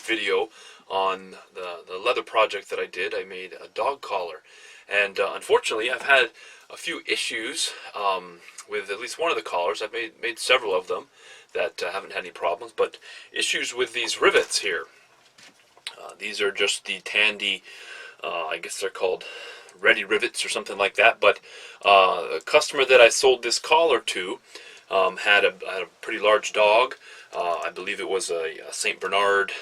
video on the leather project that I did. I made a dog collar, and unfortunately I've had a few issues with at least one of the collars. I've made several of them that haven't had any problems, but issues with these rivets here. These are just the Tandy, I guess they're called ready rivets or something like that, but a customer that I sold this collar to had a pretty large dog. I believe it was a Saint Bernard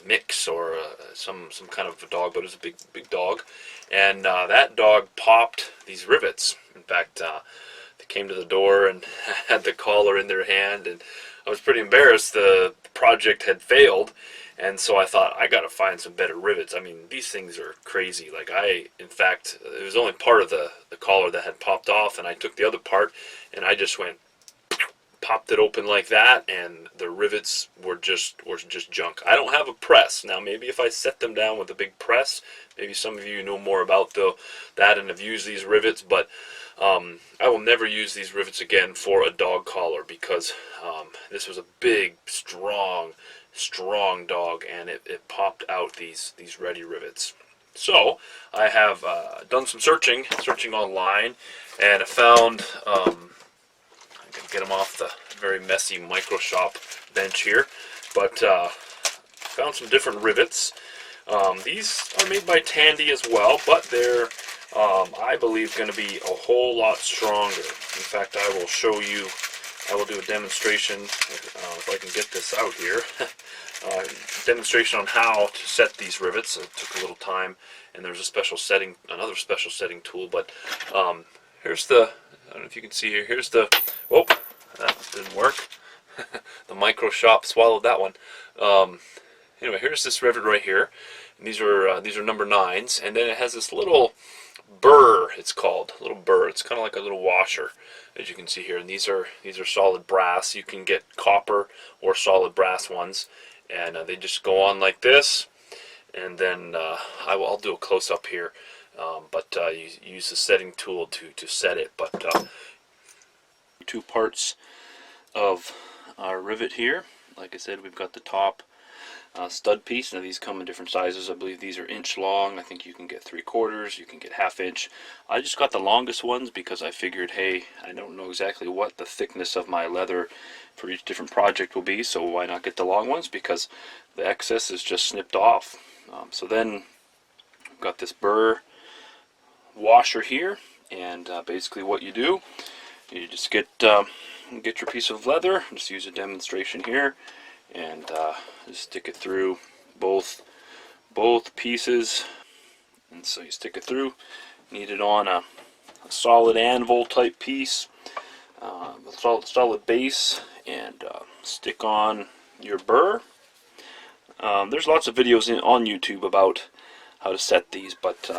mix or some kind of a dog, but it was a big dog, and that dog popped these rivets. In fact, they came to the door and had the collar in their hand, and I was pretty embarrassed. The project had failed, and so I thought, I gotta find some better rivets. I mean, these things are crazy. Like, in fact, it was only part of the collar that had popped off, and I took the other part and I just went, popped it open like that, and the rivets were just junk. I don't have a press. Now, maybe if I set them down with a big press, maybe some of you know more about that and have used these rivets, but I will never use these rivets again for a dog collar, because this was a big, strong dog, and it popped out these ready rivets. So I have done some searching online, and I found I can get them off the very messy Microshop bench here, but found some different rivets. These are made by Tandy as well, but they're I believe going to be a whole lot stronger. In fact, I will show you. I will do a demonstration if I can get this out here. Demonstration on how to set these rivets. It took a little time, and there's a special setting, another special setting tool. But here's the. I don't know if you can see here. Here's the. Oh, that didn't work. The Microshop swallowed that one. Anyway, here's this rivet right here. And these are number 9s, and then it has this little burr. It's called a little burr. It's kind of like a little washer, as you can see here. And these are solid brass. You can get copper or solid brass ones, and they just go on like this. And then I'll do a close up here, but you use the setting tool to set it. But 2 parts of our rivet here. Like I said, we've got the top stud piece. Now these come in different sizes. I believe these are inch long. I think you can get 3/4, you can get 1/2 inch. I just got the longest ones because I figured, hey, I don't know exactly what the thickness of my leather for each different project will be, so why not get the long ones, because the excess is just snipped off. So then I've got this burr washer here, and basically what you do, you just get your piece of leather, just use a demonstration here, and just stick it through both pieces. And so you stick it through, knead it on a solid anvil type piece, a solid base, and stick on your burr. There's lots of videos on YouTube about how to set these, but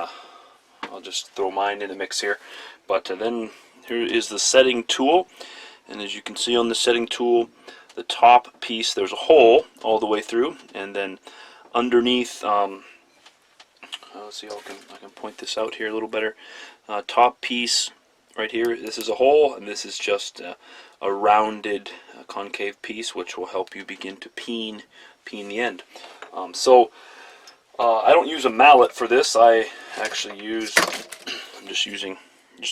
I'll just throw mine in the mix here. But then here is the setting tool, and as you can see on the setting tool, the top piece, there's a hole all the way through, and then underneath, let's see how I can point this out here a little better. Top piece right here, this is a hole, and this is just a rounded concave piece, which will help you begin to peen the end. So I don't use a mallet for this. I actually I'm just using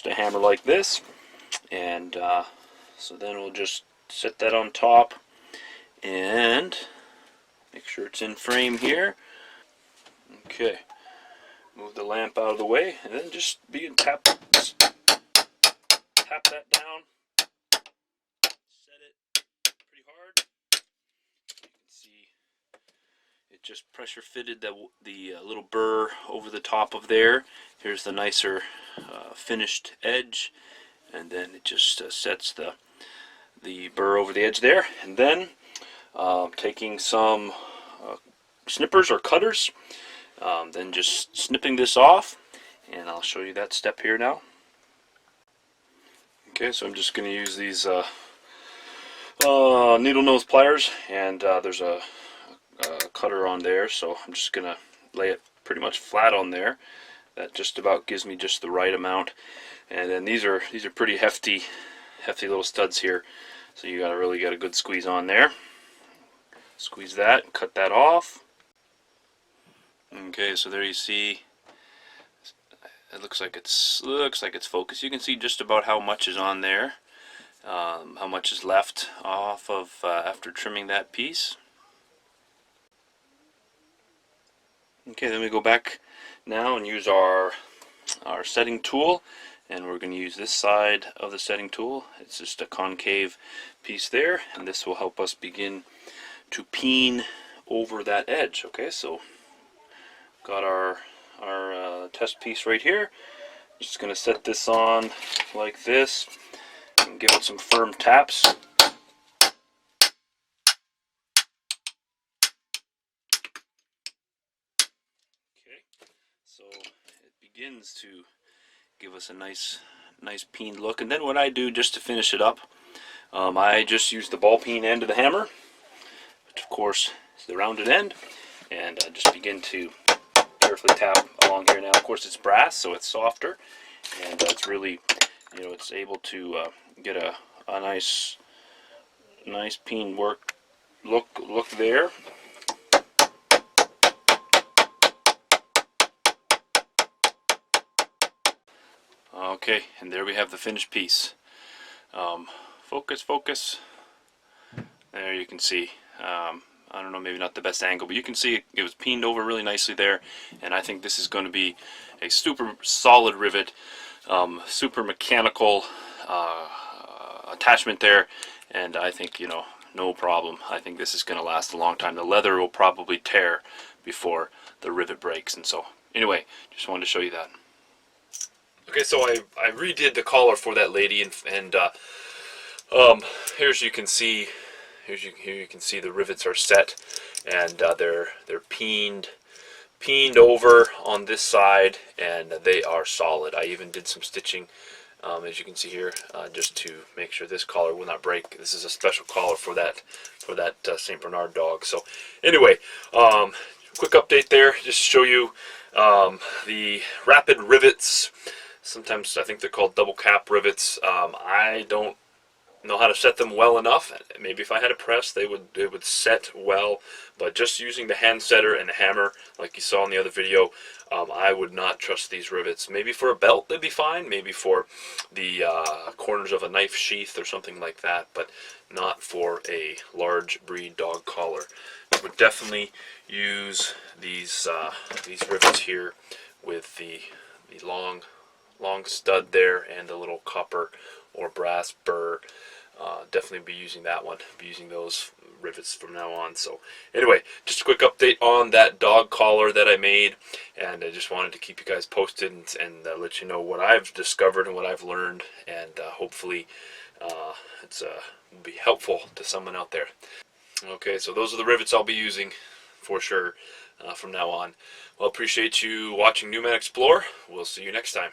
a hammer like this, and so then we'll just set that on top and make sure it's in frame here. Okay, move the lamp out of the way, and then just tap that down, set it pretty hard. You can see it just pressure fitted the little burr over the top of there. Here's the nicer finished edge, and then it just sets the burr over the edge there. And then taking some snippers or cutters, then just snipping this off, and I'll show you that step here now. Okay, so I'm just going to use these needle nose pliers, and there's a cutter on there, so I'm just going to lay it pretty much flat on there. That just about gives me just the right amount. And then these are pretty hefty little studs here, so you really got a good squeeze on there. Squeeze that, cut that off. Okay, so there you see. It looks like it's focused. You can see just about how much is on there, how much is left off of after trimming that piece. Okay, then we go back now and use our setting tool, and we're going to use this side of the setting tool. It's just a concave piece there, and this will help us begin to peen over that edge. Okay, so got our test piece right here. Just going to set this on like this and give it some firm taps. Okay, so it begins to give us a nice peened look. And then what I do just to finish it up, I just use the ball peen end of the hammer, which of course is the rounded end, and just begin to carefully tap along here. Now of course it's brass, so it's softer, and it's really, it's able to get a nice peen work look there. Okay, and there we have the finished piece. Focus. There you can see. I don't know, maybe not the best angle, but you can see it was peened over really nicely there, and I think this is going to be a super solid rivet, super mechanical attachment there, and I think, no problem. I think this is going to last a long time. The leather will probably tear before the rivet breaks, and so anyway, just wanted to show you that. Okay, so I redid the collar for that lady, and here you can see the rivets are set, and they're peened over on this side, and they are solid. I even did some stitching, as you can see here, just to make sure this collar will not break. This is a special collar for that St. Bernard dog. So anyway, quick update there, just to show you the rapid rivets. Sometimes I think they're called double cap rivets. I don't know how to set them well enough. Maybe if I had a press, they would set well, but just using the hand setter and the hammer, like you saw in the other video, I would not trust these rivets. Maybe for a belt they'd be fine, maybe for the corners of a knife sheath or something like that, but not for a large breed dog collar. I would definitely use these rivets here with the long stud there and the little copper or brass burr. Definitely be using that one, be using those rivets from now on. So anyway, just a quick update on that dog collar that I made, and I just wanted to keep you guys posted and let you know what I've discovered and what I've learned, and hopefully it's will be helpful to someone out there. Okay, so those are the rivets I'll be using for sure from now on. Well, appreciate you watching NuManXplore. We'll see you next time.